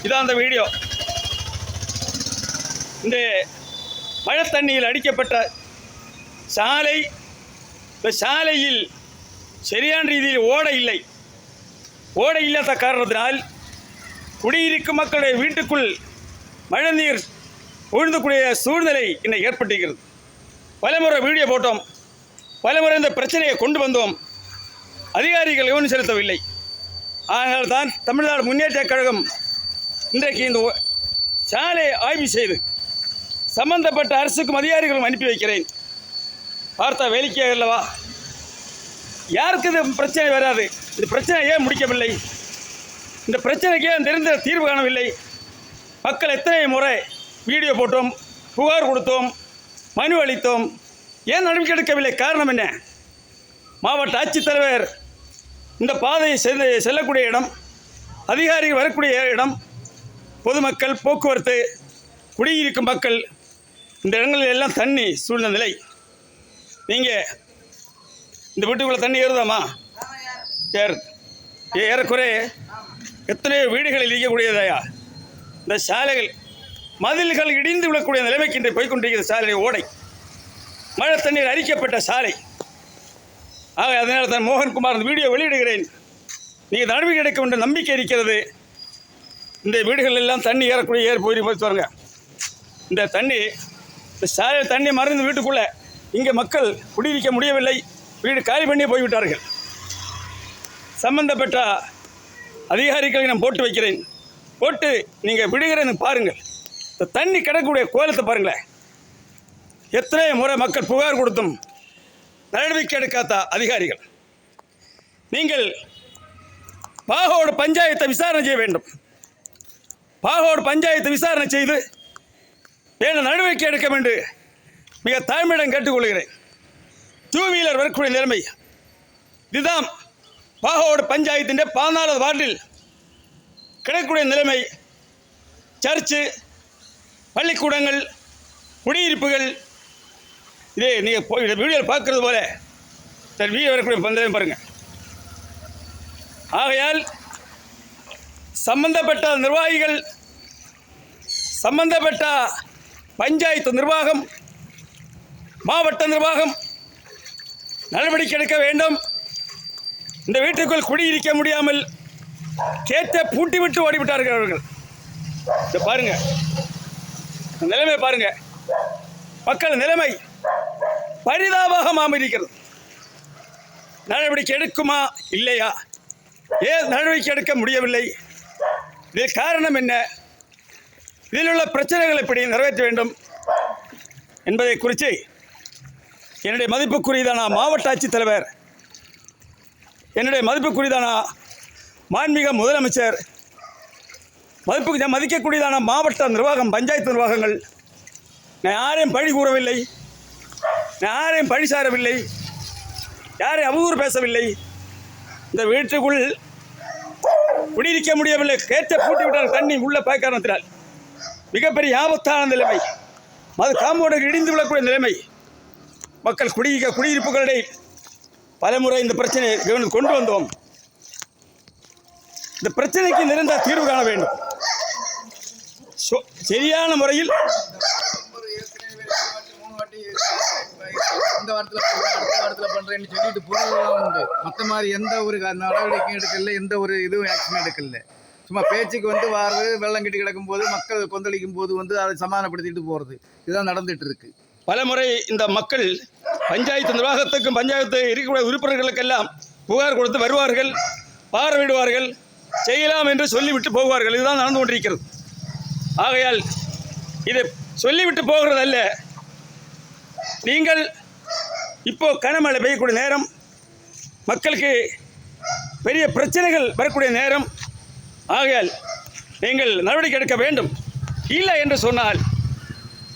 இதான் அந்த வீடியோ. இந்த மழை தண்ணியில் அடிக்கப்பட்ட சாலை, இந்த சாலையில் சரியான ரீதியில் ஓடை இல்லாத காரணத்தினால் குடியிருக்கும் மக்களுடைய வீட்டுக்குள் மழை நீர் விழுந்தக்கூடிய சூழ்நிலை இன்னைக்கு ஏற்பட்டிருக்கிறது. பலமுறை வீடியோ போட்டோம், பலமுறை இந்த பிரச்சனையை கொண்டு வந்தோம். அதிகாரிகள் கவனம் செலுத்தவில்லை. ஆனால் தான் தமிழ்நாடு முன்னேற்றக் கழகம் இன்றைக்கு இந்த சாலை ஆய்வு செய்து சம்பந்தப்பட்ட அரசுக்கும் அதிகாரிகளும் அனுப்பி வைக்கிறேன். பார்த்தா வேலைக்கே அல்லவா? யாருக்கு இது பிரச்சனை வராது? இந்த பிரச்சனை ஏன் முடிக்கவில்லை? இந்த பிரச்சனைக்கு ஏன் நிரந்தர தீர்வு காணவில்லை? மக்கள் எத்தனை முறை வீடியோ போட்டோம், புகார் கொடுத்தோம், மனு அளித்தோம், ஏன் நடவடிக்கை எடுக்கவில்லை? காரணம் என்ன? மாவட்ட ஆட்சித்தலைவர் இந்த பாதையை செல்லக்கூடிய இடம், அதிகாரிகள் வரக்கூடிய இடம், பொதுமக்கள், போக்குவரத்து, குடியிருக்கும் மக்கள், இந்த இடங்களில் எல்லாம் தண்ணி சூழ்ந்த நிலை. நீங்கள் இந்த வீட்டுக்குள்ளே தண்ணி ஏறுதாமா? ஏறக்குறைய எத்தனையோ வீடுகளில் இருக்கக்கூடியதையா இந்த சாலைகள், மதில்கள் இடிந்து விடக்கூடிய நிலைமைக்கு இன்று போய்கொண்டிருக்கிற சாலை ஓடை, மழை தண்ணீர் அரிக்கப்பட்ட சாலை. ஆக அதனால் தான் மோகன்குமார் இந்த வீடியோ வெளியிடுகிறேன். நீங்கள் நடவடிக்கை எடுக்க வேண்டிய நம்பிக்கை இருக்கிறது. இந்த வீடுகள் எல்லாம் தண்ணி ஏறக்கூடிய போய் பாருங்க. இந்த தண்ணி, இந்த சாலை தண்ணி மறைந்து வீட்டுக்குள்ளே இங்கே மக்கள் குடியிருக்க முடியவில்லை. வீடு காலி பண்ணி போய்விட்டார்கள். சம்பந்தப்பட்ட அதிகாரிகளை நான் போட்டு வைக்கிறேன். போட்டு நீங்கள் விடுகிறேன்னு பாருங்கள். இந்த தண்ணி கிடக்கக்கூடிய கோலத்தை பாருங்களேன். எத்தனை முறை மக்கள் புகார் கொடுத்தும் நடவடிக்கை எடுக்காத அதிகாரிகள். நீங்கள் பாகோடு பஞ்சாயத்தை விசாரணை செய்ய வேண்டும். பாகோடு பஞ்சாயத்தை விசாரணை செய்து நடவடிக்கை எடுக்க வேண்டும் மிக தாழ்மையிடம் கேட்டுக்கொள்கிறேன். டூ வீலர் வரக்கூடிய நிலைமை இதுதான். பாகோடு பஞ்சாயத்தின் 14வது வார்டில் கிடைக்கக்கூடிய நிலைமை. சர்ச்சு, பள்ளிக்கூடங்கள், குடியிருப்புகள், இதே நீங்கள் வீடியோவில் பார்க்குறது போல வீடியோ வரக்கூடிய நிலைமை பாருங்கள். ஆகையால் சம்பந்தப்பட்ட நிர்வாகிகள், சம்பந்தப்பட்ட பஞ்சாயத்து நிர்வாகம், மாவட்ட நிர்வாகம் நடவடிக்கை எடுக்க வேண்டும். இந்த வீட்டுக்குள் குடியிருக்க முடியாமல் கேட்டை பூட்டி விட்டு ஓடிவிட்டார்கள் அவர்கள். இதை பாருங்க, நிலைமை பாருங்க. மக்கள் நிலைமை பரிதாபமாக இருக்கிறது. நடவடிக்கை எடுக்குமா இல்லையா? ஏன் நடவடிக்கை எடுக்க முடியவில்லை? இது காரணம் என்ன? இதில் உள்ள பிரச்சனைகள் எப்படி நிறைவேற்ற வேண்டும் என்பதை குறித்து என்னுடைய மதிப்புக்குரியதான மாவட்ட ஆட்சித்தலைவர், என்னுடைய மதிப்புக்குரியதான மாண்புமிகு முதலமைச்சர், மதிக்கக்கூடியதான மாவட்ட நிர்வாகம், பஞ்சாயத்து நிர்வாகங்கள், நான் யாரையும் பழி கூறவில்லை, நான் யாரையும் பழி சாரவில்லை, யாரையும் அவதூறு பேசவில்லை. இந்த வீட்டுக்குள் குடியிருக்க முடியவில்லை. கேட்ட பூட்டி விட்டால் தண்ணி உள்ள பாய் காரணத்தினால் மிகப்பெரிய ஆபத்தான நிலைமை. அது காம்பவுண்டுக்கு இடிந்து விடக்கூடிய நிலைமை. மக்கள் குடியிருப்புகளிடையே பலமுறை இந்த பிரச்சனையை கொண்டு வந்தோம். இந்த பிரச்சனைக்கு நிரந்தர தீர்வு காண வேண்டும். சரியான முறையில் இந்த வாரத்தில் பண்ணுறேன்னு சொல்லிட்டு போகிறதெல்லாம் உண்டு. மற்ற மாதிரி எந்த ஒரு நடவடிக்கையும் எடுக்கல, எந்த ஒரு இதுவும் ஆக்ஷன் எடுக்கல. சும்மா பேச்சுக்கு வாரது, வெள்ளம் கட்டி கிடக்கும் போது, மக்கள் கொந்தளிக்கும் போது அதை சமாதானப்படுத்திட்டு போகிறது, இதுதான் நடந்துட்டு இருக்கு. பலமுறை இந்த மக்கள் பஞ்சாயத்து நிர்வாகத்துக்கும் பஞ்சாயத்து இருக்கக்கூடிய உறுப்பினர்களுக்கெல்லாம் புகார் கொடுத்து வருவார்கள், பார்வையிடுவார்கள், செய்யலாம் என்று சொல்லிவிட்டு போவார்கள். இதுதான் நடந்து கொண்டிருக்கிறது. ஆகையால் இதை சொல்லிவிட்டு போகிறது அல்ல. நீங்கள் இப்போ கனமழை பெய்யக்கூடிய நேரம், மக்களுக்கு பெரிய பிரச்சனைகள் வரக்கூடிய நேரம். ஆகையால் நீங்கள் நடவடிக்கை எடுக்க வேண்டும். இல்லை என்று சொன்னால்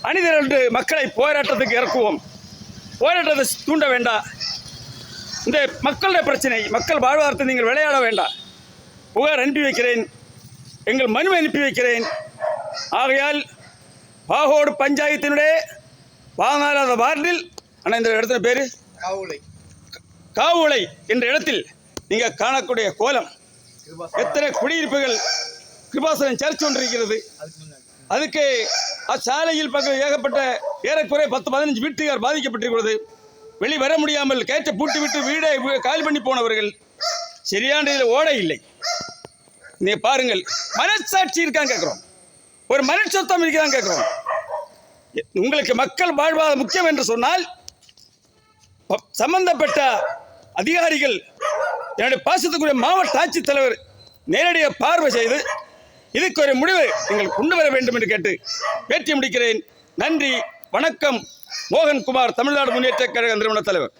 அணிதிரண்டு மக்களை போராட்டத்துக்கு இறக்குவோம். போராட்டத்தை தூண்ட வேண்டாம். இந்த மக்களுடைய பிரச்சனை, மக்கள் வாழ்வாரத்தை நீங்கள் விளையாட வேண்டாம். புகார் அனுப்பி வைக்கிறேன், எங்கள் மனு அனுப்பி வைக்கிறேன். ஆகையால் பாகோடு பஞ்சாயத்தினுடைய 14வது வார்டில், ஆனால் இந்த இடத்துல பேர் காவுளை என்ற இடத்தில் நீங்கள் காணக்கூடிய கோலம், எத்தனை குடியிருப்புகள் கிருபாசனம் சர்ச் ஒன்று இருக்கிறது. அதுக்கு அச்சாலையில் பக்கம் ஏகப்பட்ட ஏறக்குறைய 10-15 வீட்டுகார் பாதிக்கப்பட்டிருக்கிறது. வெளிவர முடியாமல் கேட்டை பூட்டி விட்டு வீடை காலி பண்ணி போனவர்கள். சரியான ஓடை இல்லை. நீ பாருங்கள், மனசாட்சி இருக்கான்னு கேட்குறோம், ஒரு மனுஷத்தம் இருக்கான்னு கேட்குறோம். உங்களுக்கு மக்கள் வாழ்வாதாரம் முக்கியம் என்று சொன்னால் சம்பந்தப்பட்ட அதிகாரிகள், என்னுடைய பாசத்துக்குரிய மாவட்ட ஆட்சித்தலைவர் நேரடியாக பார்வை செய்து இதுக்கு ஒரு முடிவு நீங்கள் கொண்டு வர வேண்டும் என்று கேட்டு பேட்டி முடிக்கிறேன். நன்றி, வணக்கம். மோகன்குமார், தமிழ்நாடு முன்னேற்ற கழக நிறுவன தலைவர்.